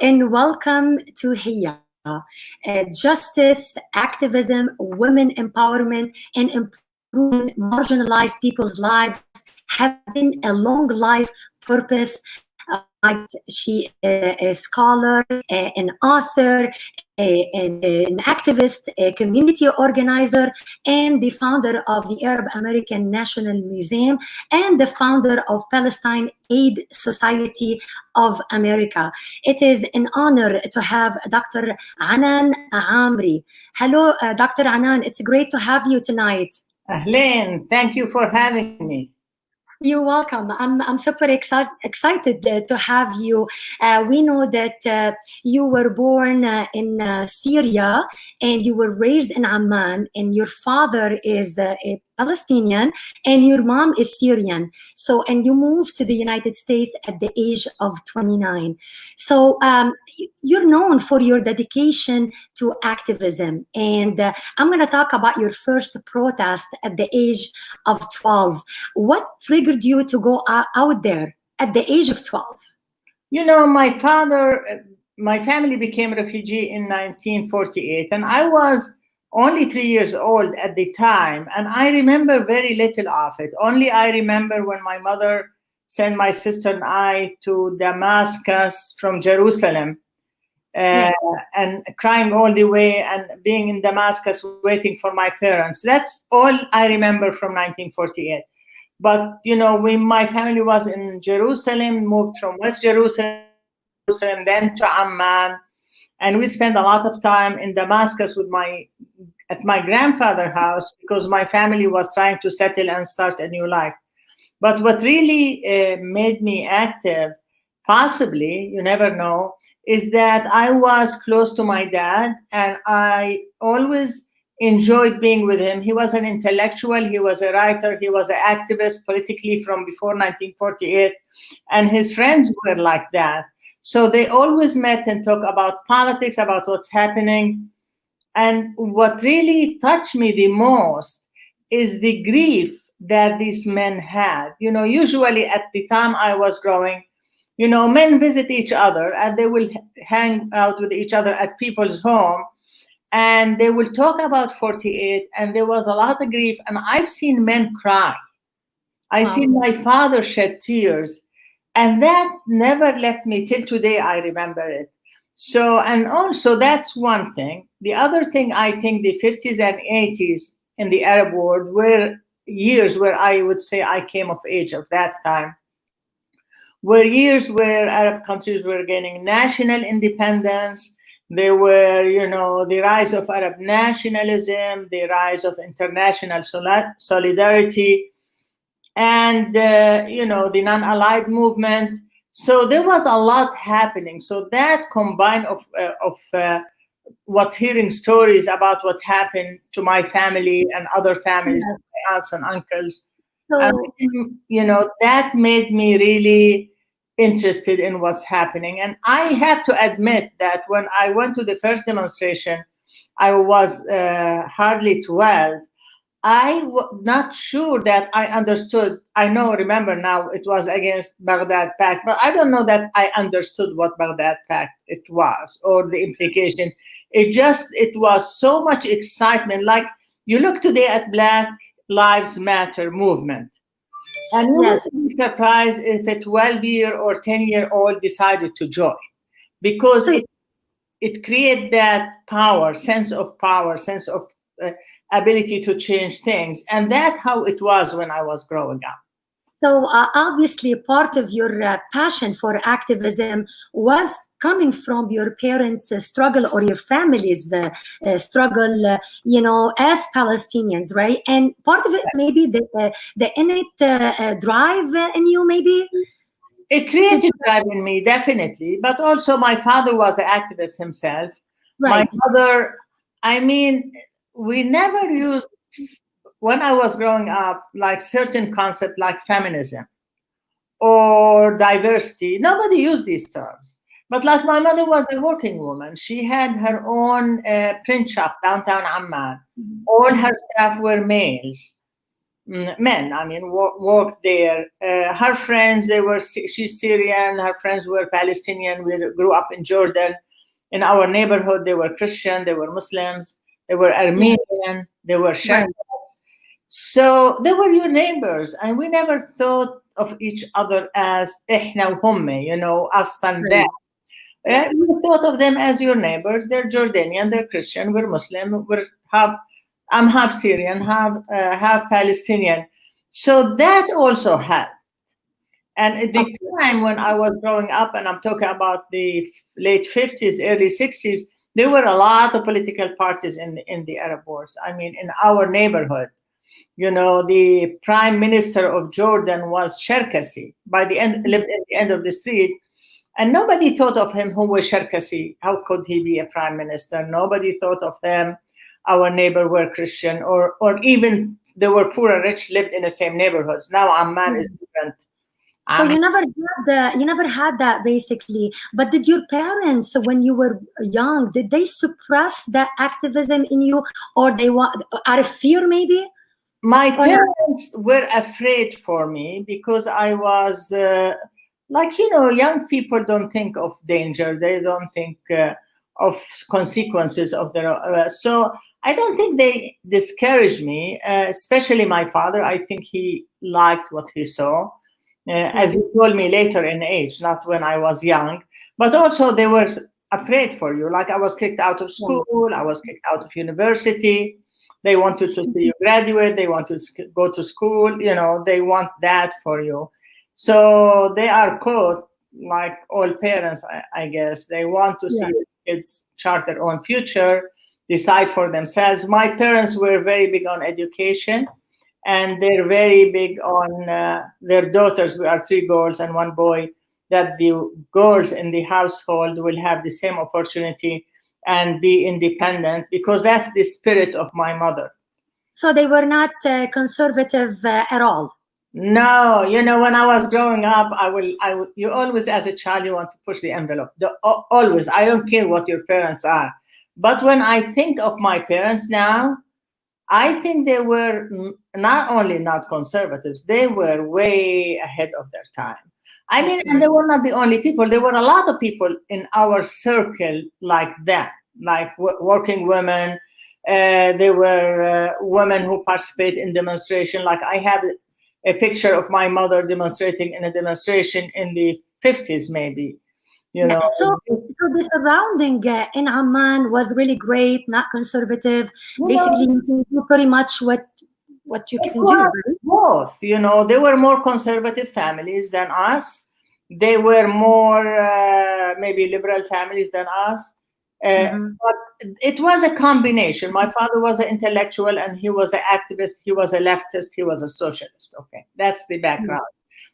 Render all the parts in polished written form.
and welcome to HEYA, Justice, Activism, Women Empowerment, and Improving Marginalized People's Lives have been a long life purpose. She is a scholar, an author, an activist, a community organizer, and the founder of the Arab American National Museum and the founder of Palestine Aid Society of America. It is an honor to have Dr. Anan Ameri. Hello, Dr. Anan. It's great to have you tonight. Ahlan, thank you for having me. You're welcome. I'm super excited to have you. We know that you were born in Syria and you were raised in Amman, and your father is a Palestinian and your mom is Syrian. So, and you moved to the United States at the age of 29. So, you're known for your dedication to activism, and I'm going to talk about your first protest at the age of 12. What triggered you to go out there at the age of 12? You know, my family became refugee in 1948, and I was only 3 years old at the time, and I remember very little of it. Only I remember when my mother sent my sister and I to Damascus from Jerusalem. Yes. And crying all the way and being in Damascus waiting for my parents. That's all I remember from 1948. But, you know, my family was in Jerusalem, moved from West Jerusalem, then to Amman. And we spent a lot of time in Damascus at my grandfather's house because my family was trying to settle and start a new life. But what really made me active, possibly, you never know, is that I was close to my dad and I always enjoyed being with him. He was an intellectual, he was a writer, he was an activist politically from before 1948, and his friends were like that. So they always met and talked about politics, about what's happening. And what really touched me the most is the grief that these men had. You know, usually at the time I was growing, you know, men visit each other and they will hang out with each other at people's home and they will talk about 48, and there was a lot of grief, and I've seen men cry. I seen my father shed tears, and that never left me till today. I remember it. So, and also that's one thing. The other thing, I think the 50s and 80s in the Arab world were years where I would say I came of age of that time. Were years where Arab countries were gaining national independence. There were, you know, the rise of Arab nationalism, the rise of international solidarity, and, you know, the non-allied movement. So there was a lot happening. So that combined of what hearing stories about what happened to my family and other families, my aunts and uncles, you know, that made me really interested in what's happening. And I have to admit that when I went to the first demonstration, I was hardly 12. I was not sure that I understood. I know, remember now, it was against Baghdad Pact, but I don't know that I understood what Baghdad Pact it was or the implication. It was so much excitement. Like you look today at Black Lives Matter movement, and you Yes. would be surprised if a 12-year or 10-year-old decided to join, because it created that power, sense of ability to change things. And that's how it was when I was growing up. So obviously part of your passion for activism was coming from your parents' struggle or your family's struggle, you know, as Palestinians, right? And part of it maybe the innate drive in you, maybe? It created drive in me, definitely. But also my father was an activist himself. Right. My mother, I mean, we never used, when I was growing up, like certain concepts like feminism or diversity. Nobody used these terms. But like my mother was a working woman. She had her own print shop downtown Amman. All her staff were males. men, I mean, worked there. Her friends, she's Syrian, her friends were Palestinian. We grew up in Jordan. In our neighborhood, they were Christian, they were Muslims, they were Armenian, they were Sharqis. So they were your neighbors, and we never thought of each other as إحنا وهم, us and them. We thought of them as your neighbors. They're Jordanian, they're Christian, we're Muslim, I'm half Syrian, half Palestinian. So that also helped. And at the time when I was growing up, and I'm talking about the late 50s, early 60s, there were a lot of political parties in the Arab wars. I mean, in our neighborhood, the prime minister of Jordan was Sharkasi. Lived at the end of the street. And nobody thought of him who was Sharkasi. How could he be a prime minister? Nobody thought of them. Our neighbor were Christian, or even they were poor and rich, lived in the same neighborhoods. Now Amman is different. So you never had that basically. But did your parents, when you were young, did they suppress that activism in you, or they out of fear maybe? My parents were afraid for me because I was young people don't think of danger. They don't think of consequences of their. So I don't think they discouraged me, especially my father. I think he liked what he saw. As he told me later in age, not when I was young, but also they were afraid for you. Like I was kicked out of school, I was kicked out of university. They wanted to see you graduate, they want to go to school, they want that for you. So they are caught, like all parents, I guess. They want to see kids chart their own future, decide for themselves. My parents were very big on education. And they're very big on their daughters. We are 3 girls and 1 boy, that the girls in the household will have the same opportunity and be independent, because that's the spirit of my mother. So they were not conservative at all? No, when I was growing up, you always, as a child, you want to push the envelope. Always. I don't care what your parents are. But when I think of my parents now, I think they were not only not conservatives, they were way ahead of their time. I mean, and they were not the only people. There were a lot of people in our circle like that, like working women. There were women who participate in demonstration. Like I have a picture of my mother demonstrating in a demonstration in the 50s, maybe. So the surrounding in Amman was really great, not conservative. Basically, you can do pretty much what you can do. Right? Both, there were more conservative families than us. They were more maybe liberal families than us. But it was a combination. My father was an intellectual, and he was an activist. He was a leftist. He was a socialist. Okay, that's the background.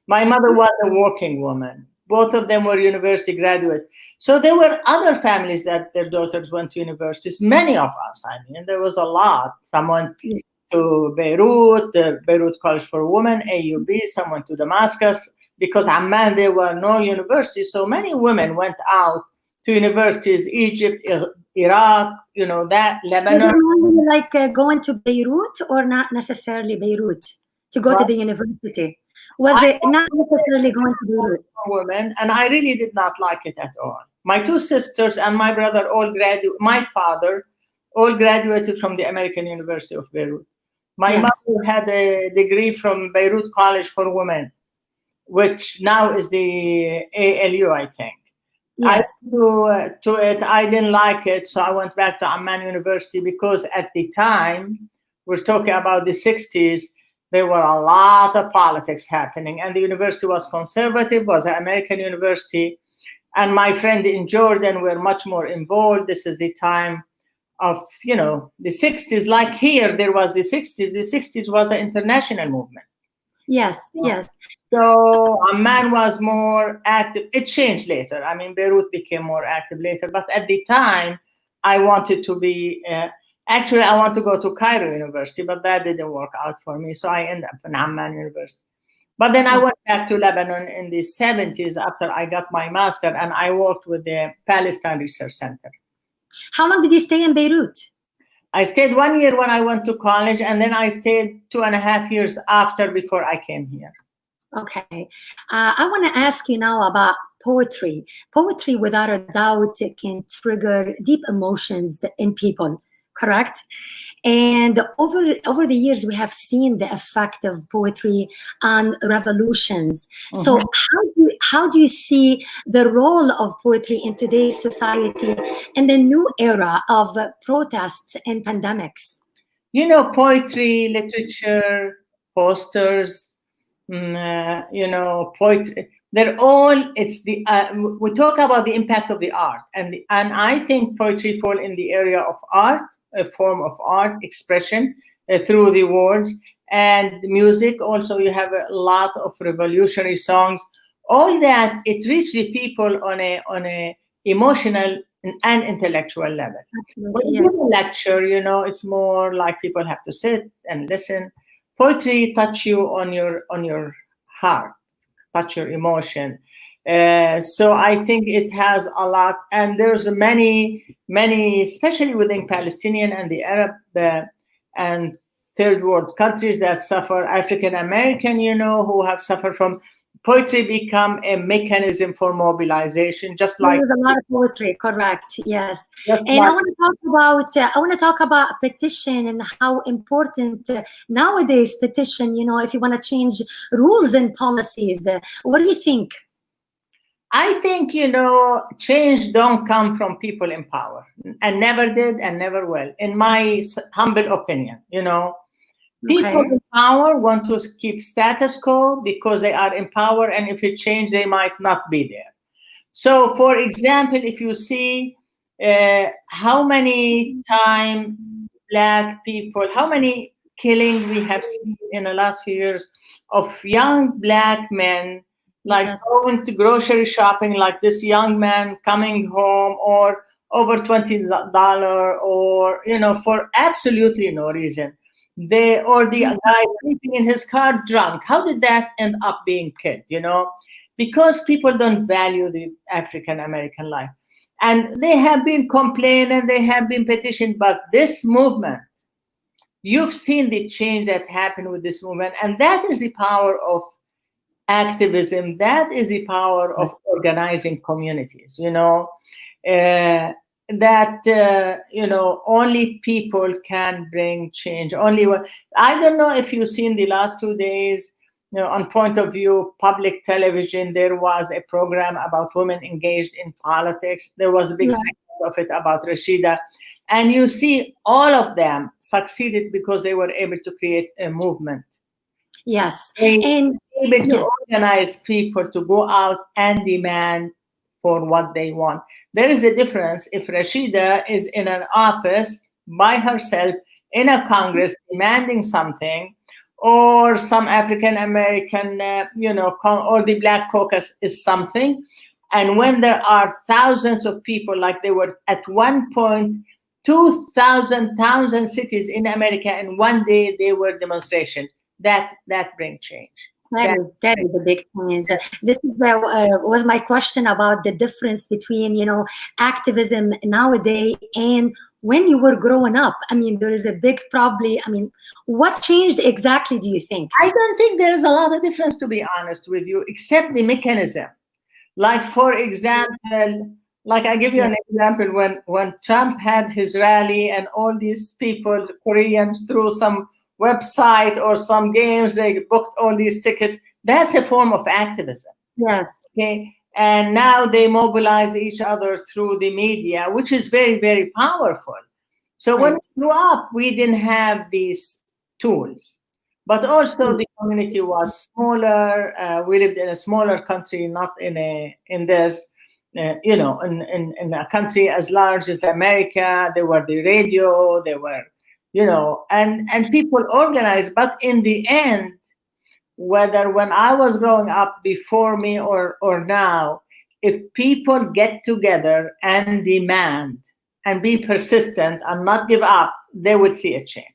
My mother was a working woman. Both of them were university graduates. So there were other families that their daughters went to universities. Many of us, I mean, there was a lot. Some went to Beirut, the Beirut College for Women, AUB, some went to Damascus. Because Amman, there were no universities. So many women went out to universities, Egypt, Iraq, Lebanon. Like going to Beirut, or not necessarily Beirut to go to the university? Was it not necessarily going to Beirut? Women, and I really did not like it at all. My 2 sisters and my brother my father all graduated from the American University of Beirut. My mother had a degree from Beirut College for Women, which now is the ALU, I think. Yes. To it, I didn't like it, so I went back to Amman University, because at the time, we're talking about the 60s, there were a lot of politics happening, and the university was conservative, was an American university, and my friend in Jordan were much more involved. This is the time of, the 60s, like here, there was the 60s. The 60s was an international movement. Yes. So Amman was more active. It changed later. I mean, Beirut became more active later, but at the time, I wanted to be... Actually, I want to go to Cairo University, but that didn't work out for me. So I ended up in Amman University. But then I went back to Lebanon in the 70s after I got my master, and I worked with the Palestine Research Center. How long did you stay in Beirut? I stayed 1 year when I went to college, and then I stayed 2.5 years after before I came here. Okay. I want to ask you now about poetry. Poetry, without a doubt, it can trigger deep emotions in people, correct? And over the years, we have seen the effect of poetry on revolutions. So how do you see the role of poetry in today's society in the new era of protests and pandemics? You know, poetry, literature, posters, poetry, they're all, it's the, we talk about the impact of the art. And I think poetry fall in the area of art, a form of art expression through the words. And music also, you have a lot of revolutionary songs. All that, it reaches the people on a emotional and intellectual level. When you give a lecture, you know, it's more like people have to sit and listen. Poetry touch you on your heart, touch your emotion. So I think it has a lot, and there's many, especially within Palestinian and the Arab and third world countries that suffer, African American, you know, who have suffered from poetry become a mechanism for mobilization, just like there's a lot of poetry, correct? Yes. And like, I want to talk about petition and how important nowadays petition. You know, if you want to change rules and policies, what do you think? I think, you know, change don't come from people in power, and never did and never will, in my humble opinion. You know, people in power want to keep status quo because they are in power, and if it change, they might not be there. So, for example, if you see how many times Black people, how many killings we have seen in the last few years of young Black men, like going to grocery shopping, like this young man coming home, or over $20, or, you know, for absolutely no reason. Or the guy sleeping in his car drunk. How did that end up being killed? You know, because people don't value the African American life, and they have been complaining, they have been petitioning, but this movement, you've seen the change that happened with this movement, and that is the power of activism. That is the power of organizing communities. You know. You know, only people can bring change. Only one. I don't know if you've seen the last 2 days, you know, on Point of View public television, there was a program about women engaged in politics. There was a big segment of it about Rashida. And you see all of them succeeded because they were able to create a movement. Yes. And able to organize people to go out and demand for what they want. There is a difference if Rashida is in an office by herself in a Congress demanding something, or some African American, or the Black Caucus is something. And when there are thousands of people, like they were at one point, 2,000 towns cities in America, and one day they were demonstration, that brings change. That is the big thing. This is was my question about the difference between, you know, activism nowadays and when you were growing up. I mean, there is a big probably. I mean, what changed exactly, do you think? I don't think there is a lot of difference, to be honest with you, except the mechanism. Like, for example, like I give you an example, when Trump had his rally and all these people, Koreans, through some website or some games, they booked all these tickets. That's a form of activism. Yes. Okay. And now they mobilize each other through the media, which is very, very powerful. So when we grew up, we didn't have these tools, but also the community was smaller. We lived in a smaller country, not in this, in a country as large as America. There were the radio, there were, and people organized. But in the end, whether when I was growing up before me or now, if people get together and demand and be persistent and not give up, they will see a change.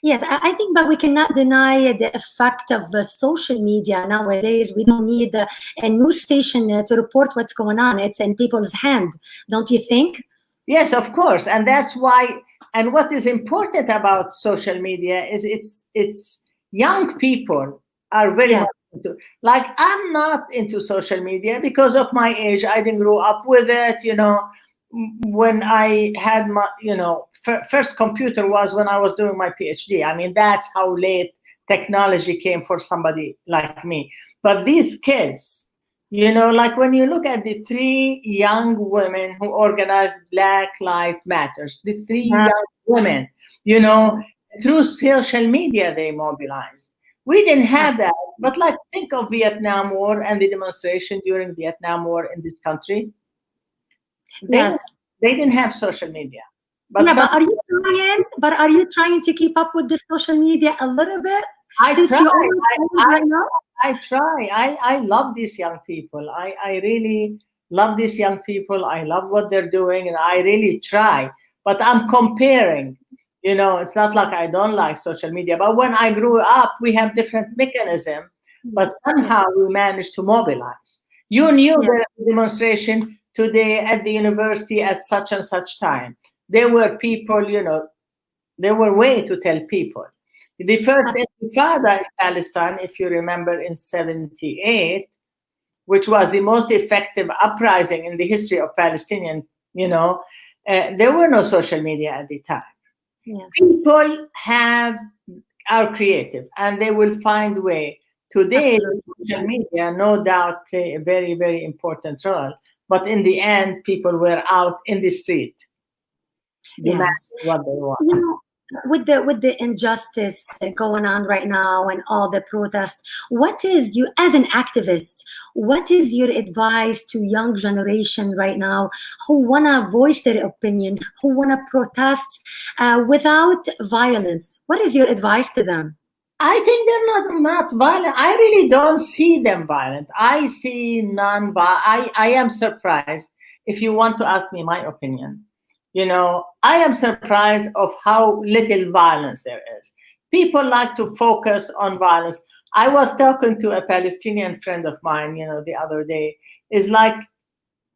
Yes, I think, but we cannot deny the effect of social media nowadays. We don't need a news station to report what's going on. It's in people's hand, don't you think? Yes, of course. And that's why And what is important about social media is it's young people are very much into. Like, I'm not into social media because of my age. I didn't grow up with it. When I had my, first computer was when I was doing my PhD. I mean, that's how late technology came for somebody like me. But these kids, like when you look at the 3 young women who organized Black Lives Matters, the 3 young women, through social media, they mobilized. We didn't have that. But like, think of Vietnam War and the demonstration during Vietnam War in this country. They didn't have social media. But but are you trying to keep up with the social media a little bit? I try. I love these young people. I really love these young people. I love what they're doing, and I really try. But I'm comparing. It's not like I don't like social media. But when I grew up, we have different mechanisms. But somehow we managed to mobilize. You knew the demonstration today at the university at such and such time. There were people, there were ways to tell people. The first intifada in Palestine, if you remember, in 1978, which was the most effective uprising in the history of Palestinian, there were no social media at the time. Yes. People are creative, and they will find a way. Today, social media, no doubt, play a very, very important role. But in the end, people were out in the street demanding what they want. With the injustice going on right now and all the protests, what is you as an activist? What is your advice to young generation right now who wanna voice their opinion, who wanna protest without violence? What is your advice to them? I think they're not violent. I really don't see them violent. I see non-violent. I am surprised. If you want to ask me my opinion, I am surprised of how little violence there is. People like to focus on violence. I was talking to a Palestinian friend of mine, the other day. Is like,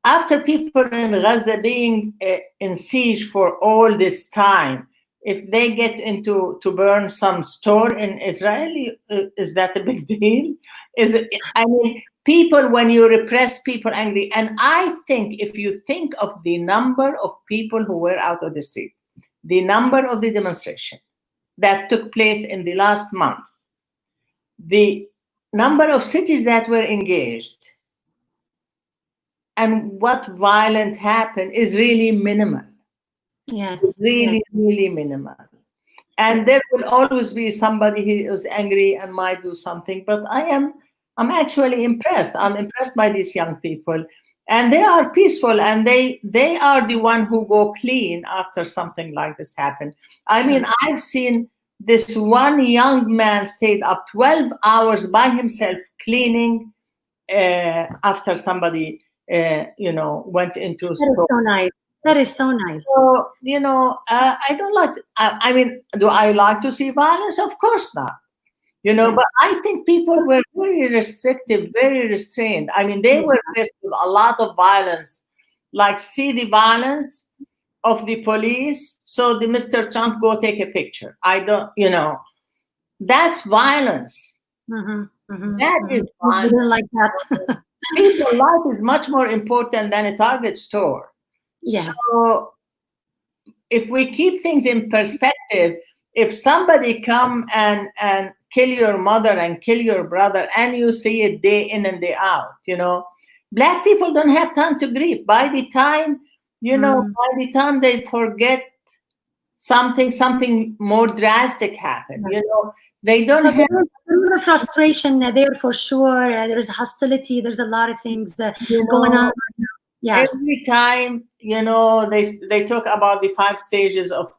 after people in Gaza being in siege for all this time, if they get to burn some store in Israel, is that a big deal? People, when you repress people angry, and I think if you think of the number of people who were out of the street, the number of the demonstration that took place in the last month, the number of cities that were engaged, and what violence happened is really minimal. Yes. Really minimal. And there will always be somebody who is angry and might do something. But I'm actually impressed. I'm impressed by these young people. And they are peaceful, and they are the one who go clean after something like this happened. I've seen this one young man stayed up 12 hours by himself cleaning after somebody went into store. That is so nice. That is so nice. So, I don't like do I like to see violence? Of course not. But I think people were very restrictive, very restrained. They were faced with a lot of violence. Like, see the violence of the police, so the Mr. Trump go take a picture. I don't, that's violence. That is violence. I don't like that. People's life is much more important than a Target store. Yes. So if we keep things in perspective, if somebody come and kill your mother and kill your brother, and you see it day in and day out, Black people don't have time to grieve. By the time, by the time they forget something more drastic happened, they don't have. There's frustration there for sure. There's hostility. There's a lot of things going on. Yes. Every time, they talk about the 5 stages of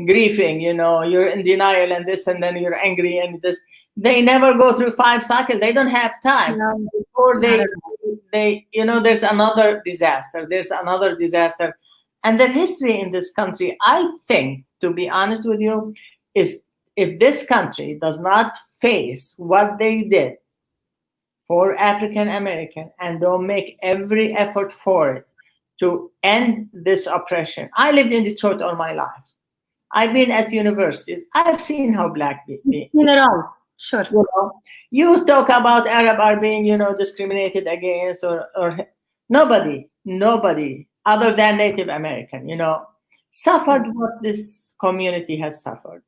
grieving, you're in denial and this, and then you're angry and this. They never go through 5 cycles. They don't have time. Before they there's another disaster. There's another disaster. And the history in this country, I think, to be honest with you, is if this country does not face what they did for African American and don't make every effort for it to end this oppression. I lived in Detroit all my life. I've been at universities. I've seen how black people. In it all, sure. You talk about Arab are being, discriminated against, or nobody other than Native American, suffered what this community has suffered.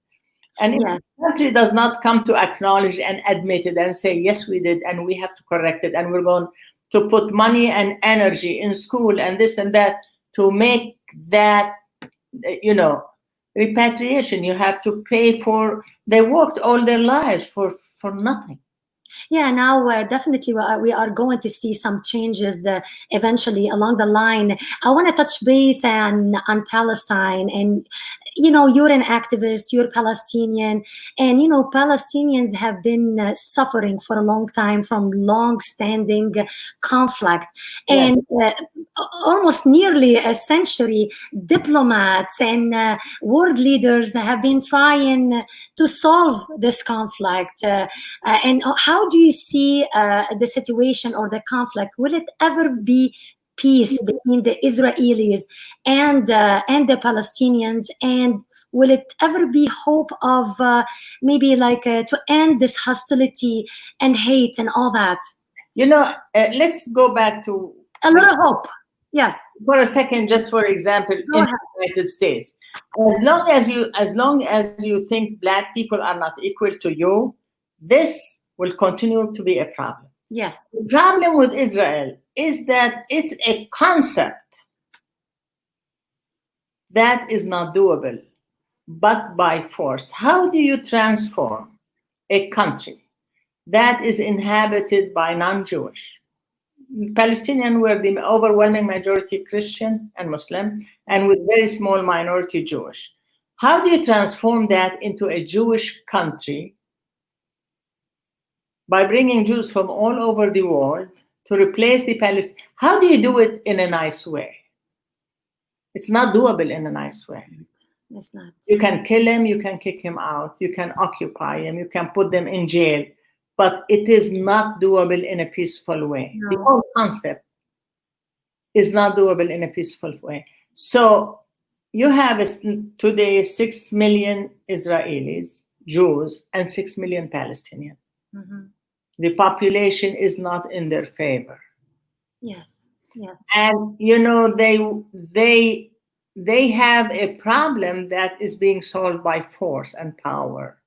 And if the country does not come to acknowledge and admit it and say, yes, we did, and we have to correct it, and we're going to put money and energy in school and this and that to make that, repatriation. You have to pay for, they worked all their lives for nothing. Yeah, now definitely we are going to see some changes eventually along the line. I want to touch base on Palestine, and you're an activist, you're Palestinian, and Palestinians have been suffering for a long time from long-standing conflict, and almost nearly a century. Diplomats and world leaders have been trying to solve this conflict, and how do you see the situation or the conflict? Will it ever be peace between the Israelis and the Palestinians? And will it ever be hope of maybe to end this hostility and hate and all that? Let's go back to a little hope. Yes. For a second, just for example, in the United States, as long as you think black people are not equal to you, this will continue to be a problem. Yes. The problem with Israel is that it's a concept that is not doable, but by force. How do you transform a country that is inhabited by non-Jewish? Palestinians were the overwhelming majority Christian and Muslim, and with very small minority Jewish. How do you transform that into a Jewish country? By bringing Jews from all over the world to replace the Palestinians. How do you do it in a nice way? It's not doable in a nice way. It's not. You can kill him, you can kick him out, you can occupy him, you can put them in jail, but it is not doable in a peaceful way. No. The whole concept is not doable in a peaceful way. So you have today 6 million Israelis, Jews, and 6 million Palestinians. Mm-hmm. The population is not in their favor. Yes, yes. And they have a problem that is being solved by force and power,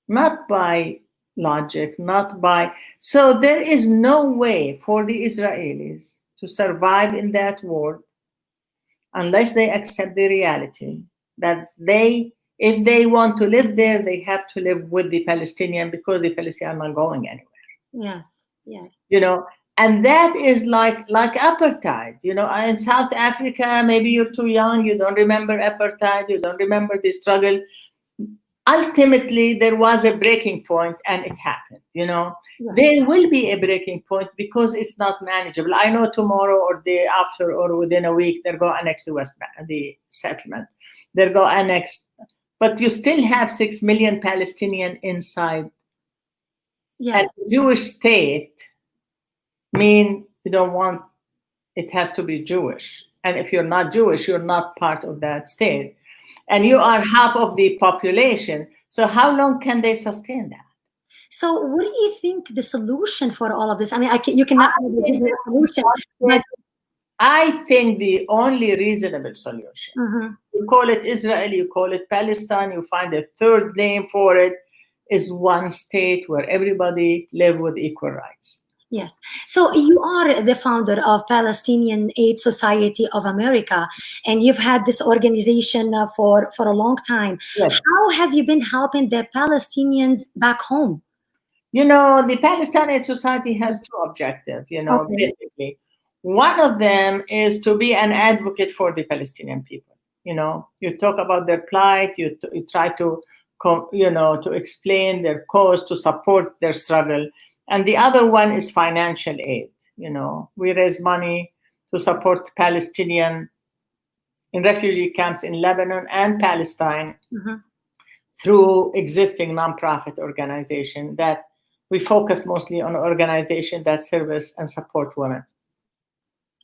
not by logic, not by. So there is no way for the Israelis to survive in that world unless they accept the reality that if they want to live there, they have to live with the Palestinian, because the Palestinians are not going anywhere. Yes, yes. And that is like apartheid. In South Africa, maybe you're too young, you don't remember apartheid, you don't remember the struggle. Ultimately, there was a breaking point, and it happened. Yeah. There will be a breaking point because it's not manageable. I know tomorrow or day after or within a week, they're going to annex the settlement. They're going to annex. But you still have 6 million Palestinians inside. Yes. And the Jewish state mean you don't want, it has to be Jewish. And if you're not Jewish, you're not part of that state. And you are half of the population. So how long can they sustain that? So what do you think the solution for all of this? I mean, you cannot give a solution, but I think the only reasonable solution, you call it Israel, you call it Palestine, you find a third name for it, is one state where everybody live with equal rights. Yes. So you are the founder of Palestinian Aid Society of America, and you've had this organization for a long time. Yes. How have you been helping the Palestinians back home? The Palestinian Aid Society has two objectives, basically. One of them is to be an advocate for the Palestinian people. You talk about their plight, you try to explain their cause, to support their struggle. And the other one is financial aid. We raise money to support Palestinian in refugee camps in Lebanon and Palestine through existing nonprofit organization that we focus mostly on organizations that service and support women.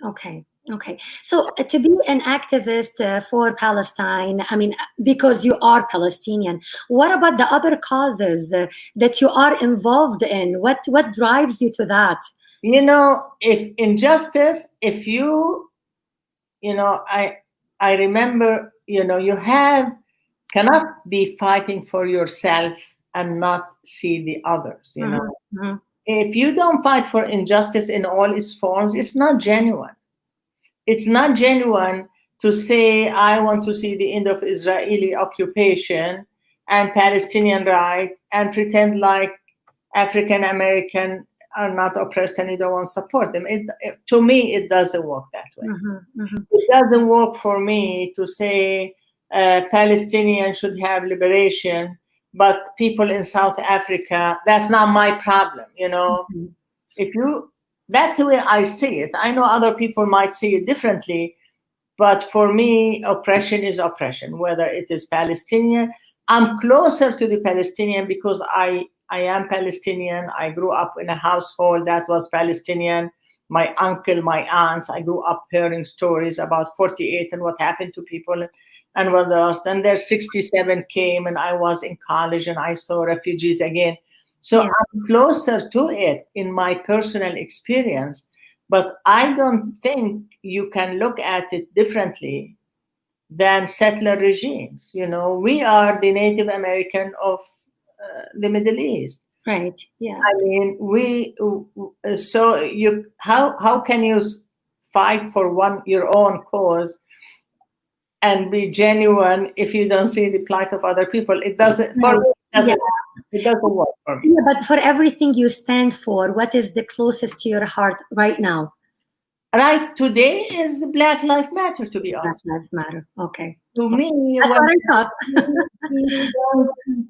Okay. Okay, so to be an activist for Palestine, I mean, because you are Palestinian, what about the other causes that you are involved in? What drives you to that? If injustice, if I remember, you cannot be fighting for yourself and not see the others. Mm-hmm. If you don't fight for injustice in all its forms, it's not genuine. It's not genuine to say, I want to see the end of Israeli occupation and Palestinian right, and pretend like African American are not oppressed and you don't want to support them. To me, it doesn't work that way. Mm-hmm. Mm-hmm. It doesn't work for me to say Palestinians should have liberation, but people in South Africa, that's not my problem. Mm-hmm. If you, that's the way I see it. I know other people might see it differently, but for me, oppression is oppression, whether it is Palestinian. I'm closer to the Palestinian because I am Palestinian. I grew up in a household that was Palestinian. My uncle, my aunts, I grew up hearing stories about 48 and what happened to people and what else. Then there 67 came and I was in college and I saw refugees again. So Yeah. I'm closer to it in my personal experience, but I don't think you can look at it differently than settler regimes. We are the Native American of the Middle East. Right. Yeah. I mean, how can you fight for your own cause and be genuine if you don't see the plight of other people? It doesn't, for Right. me, Yeah. it doesn't work for me. Yeah, but for everything you stand for, what is the closest to your heart right now? Right today is Black Lives Matter, to be Black honest. Lives Matter. Okay. To me, That's what I thought.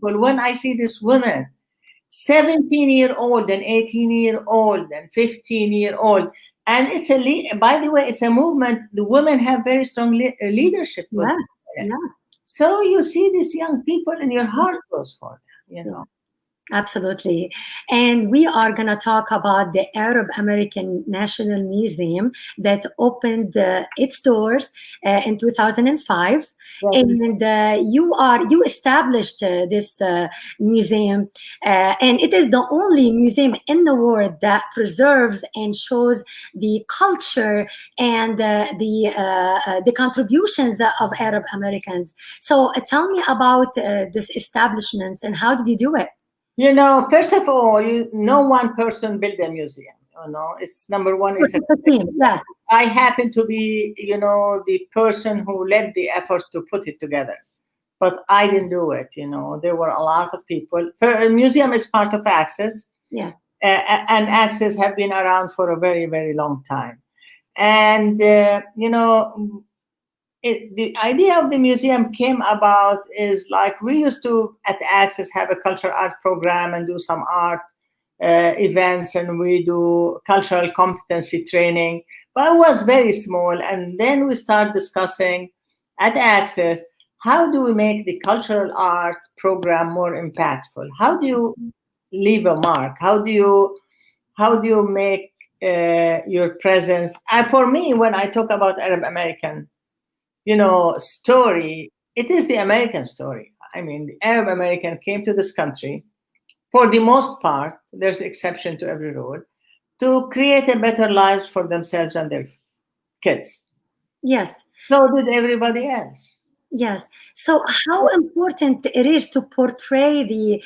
when I see this woman, 17-year-old and 18-year-old and 15-year-old, and by the way, it's a movement. The women have very strong leadership Yeah. position. Yeah. So you see these young people, and your heart goes for them. Absolutely. And we are going to talk about the Arab American National Museum that opened its doors in 2005. Right. And you established this museum, and it is the only museum in the world that preserves and shows the culture and the contributions of Arab Americans. So tell me about this establishment and how did you do it? First of all, no one person built a museum. It's number one. It's a team. Yes. I happen to be, the person who led the effort to put it together, but I didn't do it. There were a lot of people. A museum is part of Access. Yeah. And Access have been around for a very, very long time. And, the idea of the museum came about is like we used to at Access have a cultural art program and do some art events, and we do cultural competency training, but it was very small. And then we start discussing at Access, how do we make the cultural art program more impactful? How do you leave a mark? How do you make your presence? For me, when I talk about Arab American story, it is the American story. I mean, the Arab American came to this country, for the most part, there's exception to every rule, to create a better lives for themselves and their kids. Yes. So did everybody else. Yes. So how important it is to portray the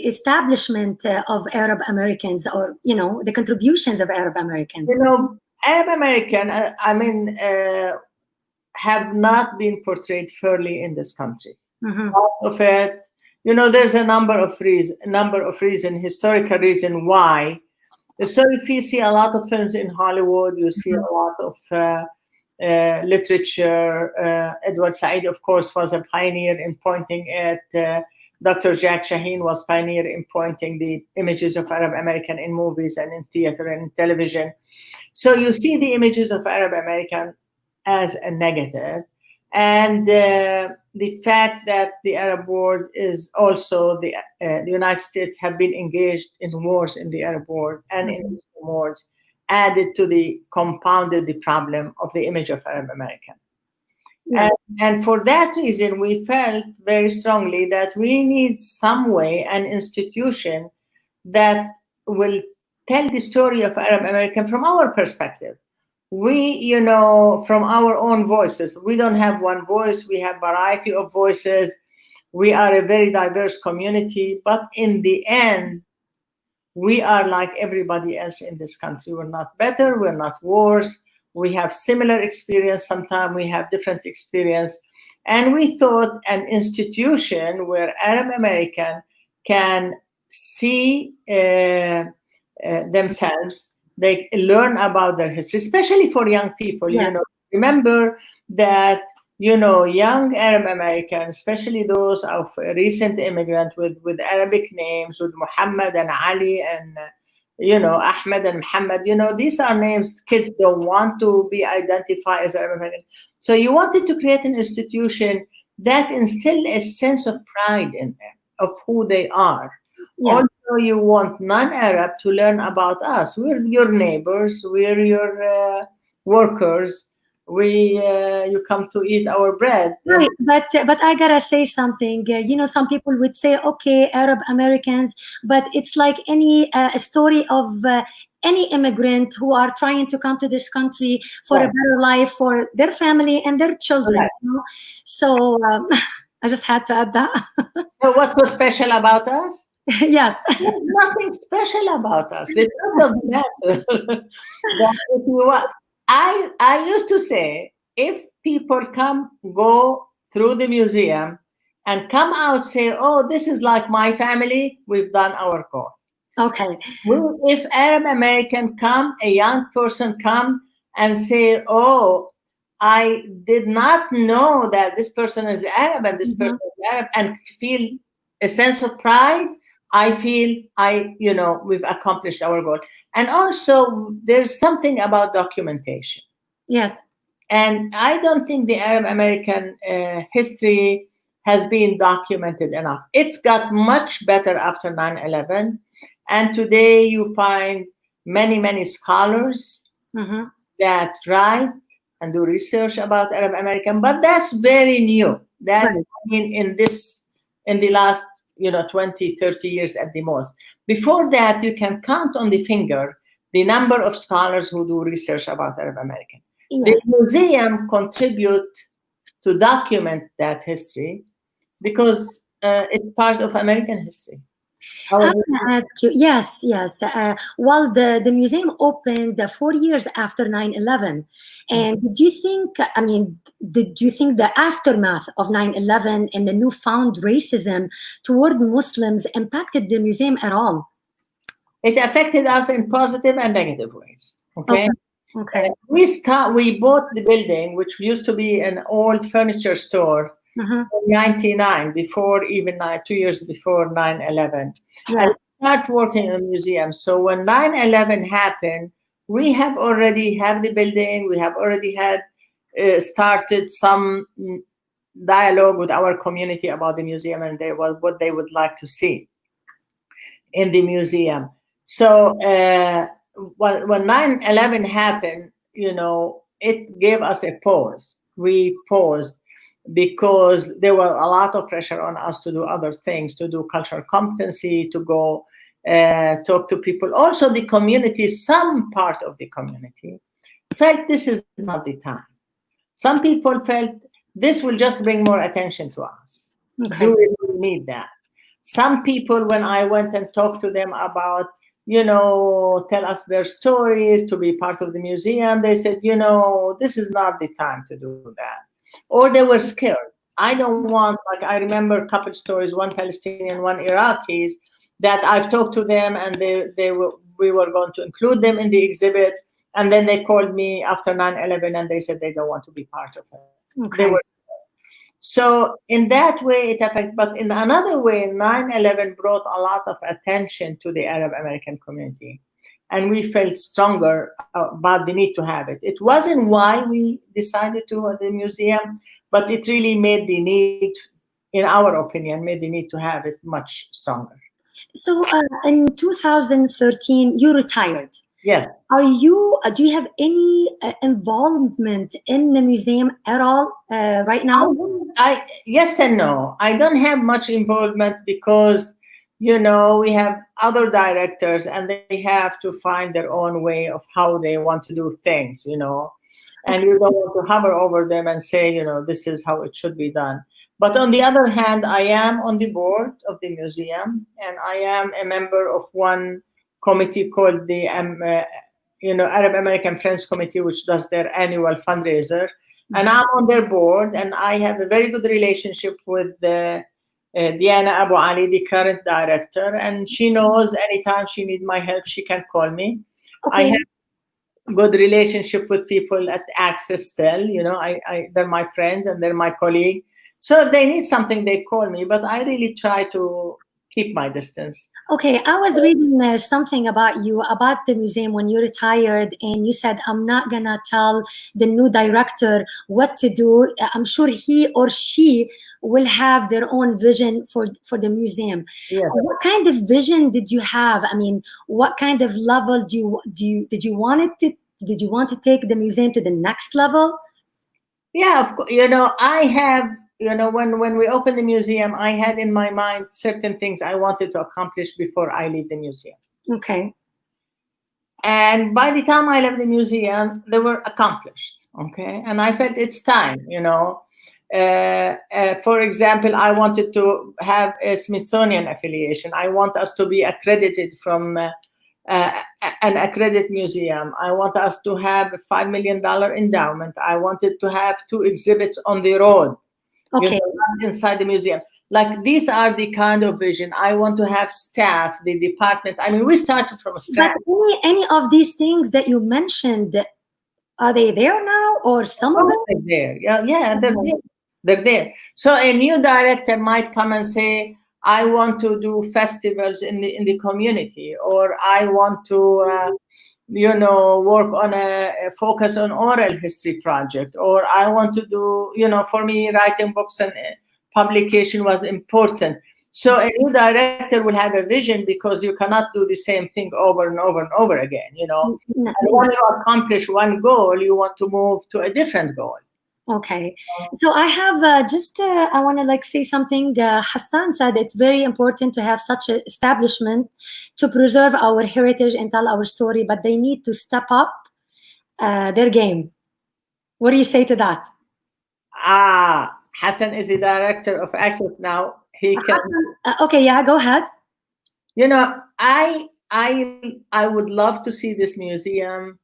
establishment of Arab Americans, or the contributions of Arab Americans. Arab American, have not been portrayed fairly in this country. Mm-hmm. Part of it, there's a number of reasons, historical reason why. So if you see a lot of films in Hollywood, you see a lot of literature. Edward Said, of course, was a pioneer in pointing at. Dr. Jack Shaheen was pioneer in pointing the images of Arab American in movies and in theater and in television. So you see the images of Arab American as a negative. And the fact that the Arab world is also the United States have been engaged in wars in the Arab world and in Muslim wars. added to the compounded the problem of the image of Arab American. Yes. And for that reason, we felt very strongly that we need some way, an institution that will tell the story of Arab American from our perspective. We, from our own voices. We don't have one voice. We have variety of voices. We are a very diverse community. But in the end, we are like everybody else in this country. We're not better. We're not worse. We have similar experience. Sometimes we have different experience. And we thought an institution where Arab American can see themselves, they learn about their history, especially for young people. Yeah. Remember that young Arab Americans, especially those of recent immigrant with Arabic names, with Muhammad and Ali and Ahmed and Muhammad, these are names kids don't want to be identified as Arab American. So you wanted to create an institution that instill a sense of pride in them, of who they are. Yes. Also, you want non-Arab to learn about us. We're your neighbors. We're your workers. You come to eat our bread. Right, but I gotta say something. Some people would say, okay, Arab Americans, but it's like any story of any immigrant who are trying to come to this country for a better life for their family and their children. Right. So I just had to add that. So what's so special about us? Yes. There's nothing special about us. It doesn't matter. That if you want, I used to say, if people go through the museum and come out say, oh, this is like my family, we've done our goal. Okay. If Arab American a young person come and say, oh, I did not know that this person is Arab and this person is Arab, and feel a sense of pride, I feel we've accomplished our goal. And also there's something about documentation. Yes. And I don't think the Arab American history has been documented enough. It's got much better after 9/11. And today you find many, many scholars that write and do research about Arab American, but that's very new. That's in the last 20, 30 years at the most. Before that, you can count on the finger the number of scholars who do research about Arab American. Yes. The museum contribute to document that history because it's part of American history. I want to ask you, yes. Well, the museum opened 4 years after 9/11. And did you think the aftermath of 9/11 and the newfound racism toward Muslims impacted the museum at all? It affected us in positive and negative ways. Okay. We bought the building, which used to be an old furniture store, in 1999, before even 2 years before 9/11. Yes. I started working in the museum. So when 9/11 happened, we have already have the building. We have already had started some dialogue with our community about the museum and what they would like to see in the museum. So when 9/11 happened, it gave us a pause. We paused because there was a lot of pressure on us to do other things, to do cultural competency, to go talk to people. Also, the community, some part of the community felt this is not the time. Some people felt this will just bring more attention to us. Okay. Do we really need that? Some people, when I went and talked to them about, tell us their stories, to be part of the museum, they said, this is not the time to do that. Or they were scared. I don't want, I remember a couple stories, one Palestinian, one Iraqis, that I've talked to them and we were going to include them in the exhibit. And then they called me after 9/11 and they said they don't want to be part of it. Okay. They were. So in that way it affected, but in another way, 9/11 brought a lot of attention to the Arab American community. And we felt stronger about the need to have it. It wasn't why we decided to have the museum, but it really made the need, in our opinion, made the need to have it much stronger. So in 2013, you retired. Yes. Do you have any involvement in the museum at all right now? Yes and no. I don't have much involvement because, we have other directors and they have to find their own way of how they want to do things, and you don't want to hover over them and say, this is how it should be done. But on the other hand, I am on the board of the museum, and I am a member of one committee called the Arab American Friends Committee, which does their annual fundraiser. And I'm on their board, and I have a very good relationship with Diana Abu Ali, the current director, and she knows anytime she needs my help, she can call me. Okay. I have good relationship with people at Access still. They're my friends and they're my colleague. So if they need something, they call me, but I really try to keep my distance. Okay, I was reading something about you, about the museum when you retired, and you said, I'm not going to tell the new director what to do. I'm sure he or she will have their own vision for the museum. Yeah. What kind of vision did you have? I mean, what kind of level did you want to take the museum to the next level? Yeah, of course. I have, when we opened the museum, I had in my mind certain things I wanted to accomplish before I leave the museum. Okay. And by the time I left the museum, they were accomplished. Okay. And I felt it's time, for example, I wanted to have a Smithsonian affiliation. I want us to be accredited from an accredited museum. I want us to have a $5 million endowment. I wanted to have 2 exhibits on the road. Okay. Inside the museum. Like, these are the kind of vision. I want to have staff, the department. I mean, we started from scratch. But any of these things that you mentioned, are they there now, or some of them? They're there. Yeah, they're there. They're there. So a new director might come and say, I want to do festivals in the community, or I want to work on a focus on oral history project, or I want to do, for me, writing books and publication was important. So a new director will have a vision, because you cannot do the same thing over and over and over again, And when you accomplish one goal, you want to move to a different goal. Okay, so I have I want to say something. Hassan said it's very important to have such an establishment to preserve our heritage and tell our story, but they need to step up their game. What do you say to that? Hassan is the director of Access now. He can. Okay, yeah, go ahead. I would love to see this museum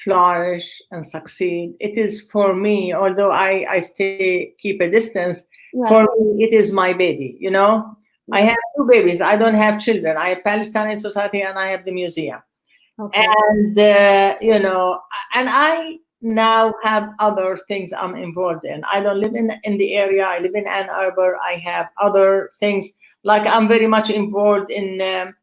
flourish and succeed. It is, for me, although I keep a distance, yes. For me, it is my baby, I have 2 babies. I don't have children. I have Palestinian Society and I have the museum. Okay. And, and I now have other things I'm involved in. I don't live in the area. I live in Ann Arbor. I have other things, like I'm very much involved in Ann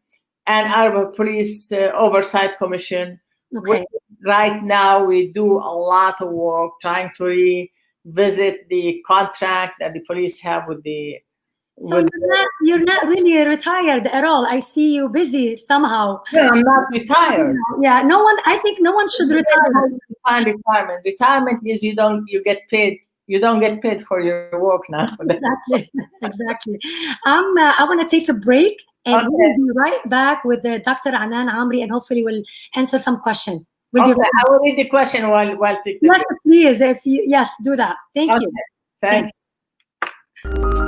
Arbor Police Oversight Commission. Okay. Right now, we do a lot of work trying to revisit the contract that the police have with the. So you're not really retired at all. I see you busy somehow. No, I'm not retired. Yeah, I think no one should retire. Retirement. Retirement is you don't get paid for your work now. Exactly. I want to take a break, and we'll be right back with Dr. Anan Ameri, and hopefully we'll answer some questions. I will read the question while taking the break. Please, yes, do that. Thank you. Thank you.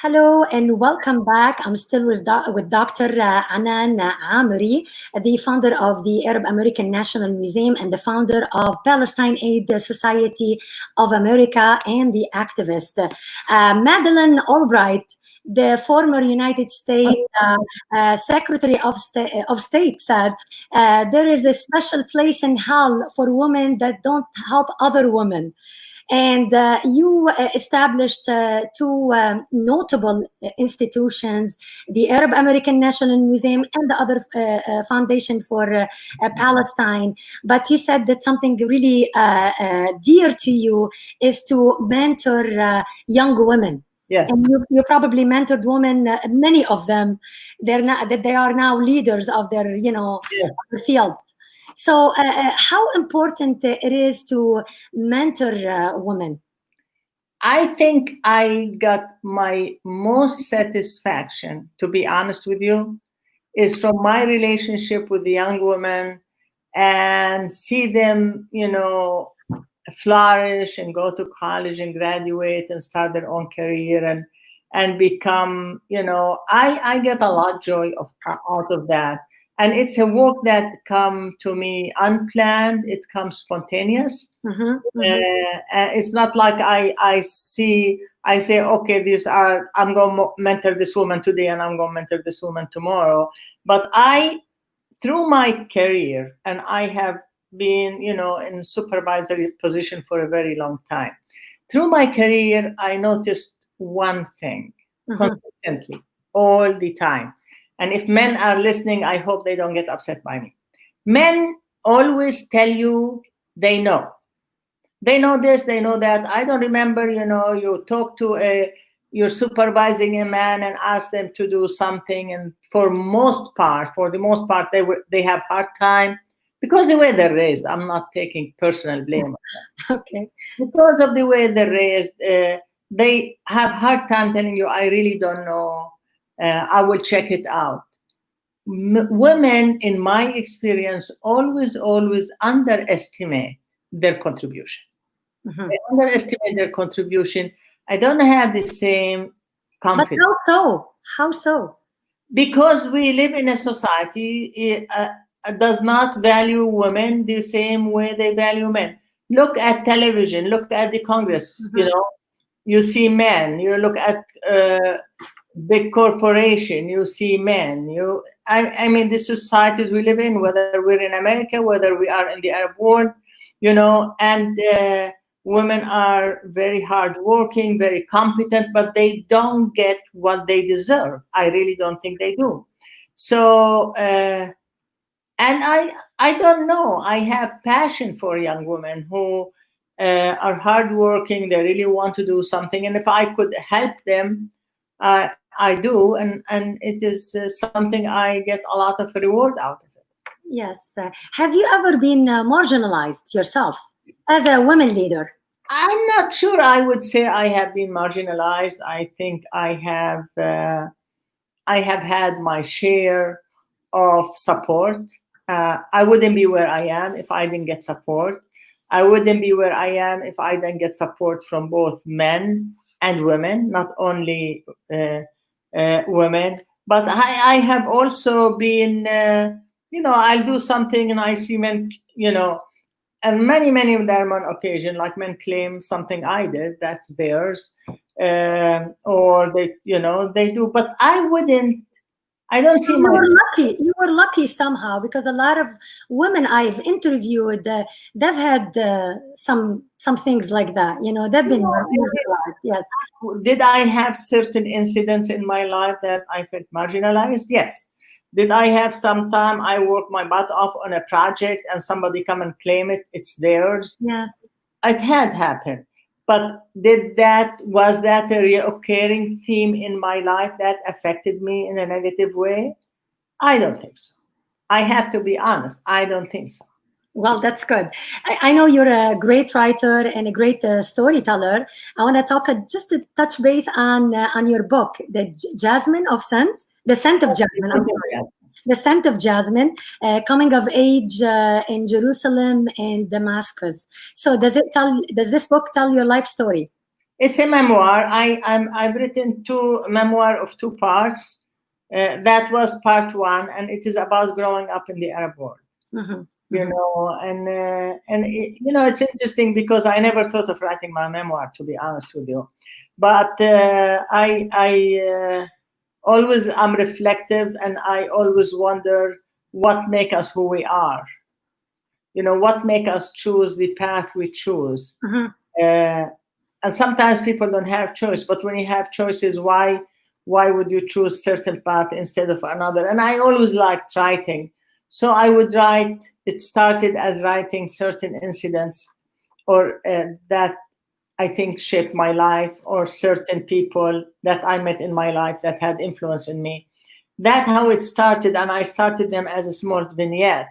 Hello and welcome back. I'm still with Dr. Anan Ameri, the founder of the Arab American National Museum and the founder of Palestine Aid Society of America and the activist. Madeleine Albright, the former United States Secretary of State, said there is a special place in hell for women that don't help other women. And you established two notable institutions, the Arab American National Museum and the other foundation for Palestine. But you said that something really dear to you is to mentor young women. Yes. And you probably mentored women, many of them. They are now leaders of their, their field. So, how important it is to mentor women? I think I got my most satisfaction, to be honest with you, is from my relationship with the young women and see them, flourish and go to college and graduate and start their own career and become, I get a lot of joy out of that. And it's a work that come to me unplanned. It comes spontaneous. It's not like I say, okay, I'm going to mentor this woman today and I'm going to mentor this woman tomorrow. But through my career, and I have been, in supervisory position for a very long time. Through my career, I noticed one thing consistently, all the time. And if men are listening, I hope they don't get upset by me. Men always tell you they know. They know this, they know that. I don't remember, you talk to you're supervising a man and ask them to do something. And for the most part, they have hard time because the way they're raised. I'm not taking personal blame. Okay. Because of the way they're raised, they have hard time telling you, I really don't know. I will check it out. Women, in my experience, always underestimate their contribution. They underestimate their contribution. I don't have the same confidence. But how so? Because we live in a society does not value women the same way they value men. Look at television. Look at the Congress. You see men. You look at big corporation, you see men. I mean, the societies we live in, whether we're in America, whether we are in the Arab world, and women are very hardworking, very competent, but they don't get what they deserve. I really don't think they do. So, and I don't know. I have passion for young women who are hardworking. They really want to do something, and if I could help them, I do, and it is something I get a lot of reward out of it. Yes. Have you ever been marginalized yourself as a women leader? I'm not sure I would say I have been marginalized. I think I have had my share of support. I wouldn't be where I am if I didn't get support. I wouldn't be where I am if I didn't get support from both men and women, not only women. But I have also been, I'll do something and I see men, and many of them on occasion, like men claim something I did, that's theirs, or they do. But I don't see You were lucky somehow, because a lot of women I've interviewed, they've had some things like that. They've been marginalized. Yes. Did I have certain incidents in my life that I felt marginalized? Yes. Did I have some time I worked my butt off on a project and somebody come and claim it? It's theirs. Yes. It had happened. But was that a reoccurring theme in my life that affected me in a negative way? I don't think so. I have to be honest. I don't think so. Well, that's good. I know you're a great writer and a great storyteller. I want to talk just to touch base on your book, The Scent of Jasmine. The Scent of Jasmine, coming of age in Jerusalem and Damascus. So does this book tell your life story? It's a memoir. I've written memoir of 2 parts. That was part 1, and it is about growing up in the Arab world. Mm-hmm. You know, and you know, it's interesting because I never thought of writing my memoir, to be honest with you, but I always am reflective, and I always wonder what make us who we are. You know, what make us choose the path we choose. Mm-hmm. And sometimes people don't have choice, but when you have choices, why would you choose certain path instead of another? And I always liked writing, so I would write. It started as writing certain incidents, or that I think shaped my life, or certain people that I met in my life that had influence in me. That's how it started, and I started them as a small vignette.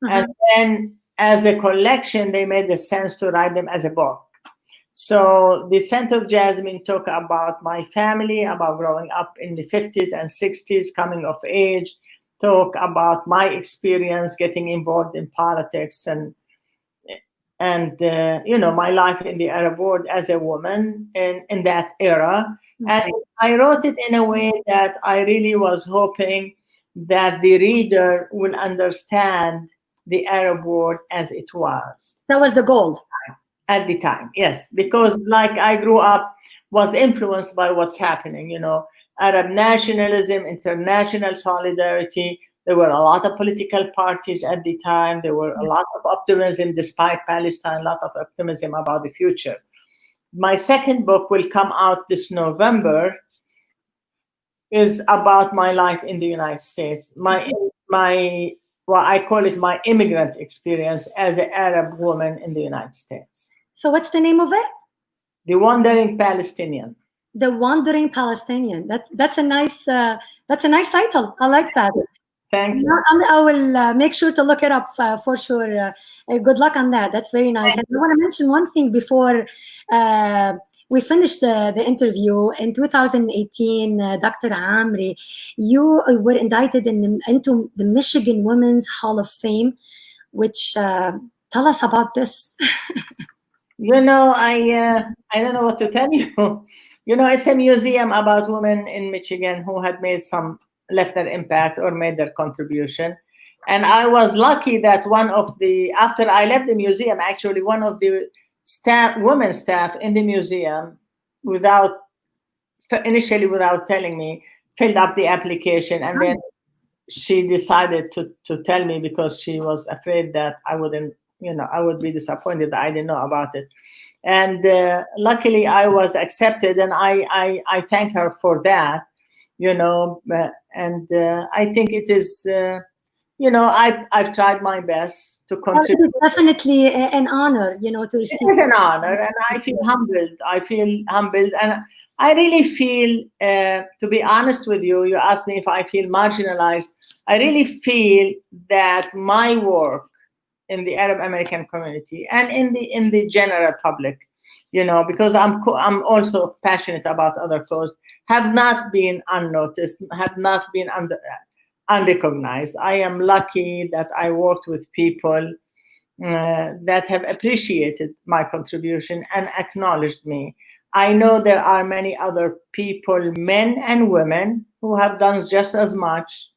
Mm-hmm. And then as a collection, they made the sense to write them as a book. So the Scent of Jasmine talk about my family, about growing up in the 50s and 60s, coming of age, talk about my experience getting involved in politics and you know, my life in the Arab world as a woman in that era. Mm-hmm. And I wrote it in a way that I really was hoping that the reader will understand the Arab world as it was. That was the goal. At the time, yes, because like I grew up, was influenced by what's happening, you know, Arab nationalism, international solidarity. There were a lot of political parties at the time. There were a lot of optimism, despite Palestine, a lot of optimism about the future. My second book will come out this November, is about my life in the United States. My well, I call it my immigrant experience as an Arab woman in the United States. So what's the name of it? The Wandering Palestinian. The Wandering Palestinian. That's a nice title. I like that. Thank you. I will make sure to look it up for sure. Good luck on that. That's very nice. And I want to mention one thing before we finished the interview. In 2018, Dr. Ameri, you were indicted into the Michigan Women's Hall of Fame, which tell us about this. You know, I don't know what to tell you. You know, it's a museum about women in Michigan who had left their impact or made their contribution. And I was lucky that after I left the museum, actually one of the women staff in the museum, initially without telling me, filled up the application, and then she decided to tell me because she was afraid that I would be disappointed that I didn't know about it. And luckily I was accepted, and I thank her for that, you know, and I think it is, you know, I've tried my best to contribute. Well, it's definitely an honor, you know, to receive. It is an honor, and I feel humbled. And I really feel, to be honest with you, you asked me if I feel marginalized. I really feel that my work in the Arab American community and in the general public, you know, because I'm also passionate about other causes, have not been unnoticed, have not been unrecognized. I am lucky that I worked with people that have appreciated my contribution and acknowledged me. I know there are many other people, men and women, who have done just as much,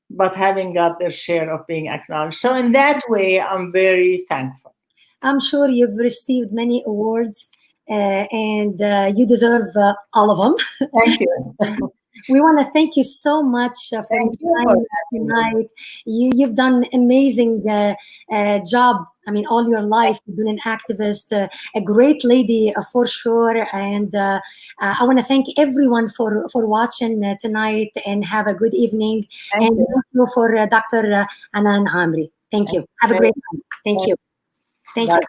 but haven't got their share of being acknowledged. So in that way, I'm very thankful. I'm sure you've received many awards, and you deserve all of them. Thank you. We want to thank you so much for your time tonight. You've done an amazing job. I mean, all your life, you've been an activist, a great lady for sure. And I want to thank everyone for watching tonight, and have a good evening. Thank you for Dr. Anan Ameri. Thank you. Have a great time. Thank you. Thank you.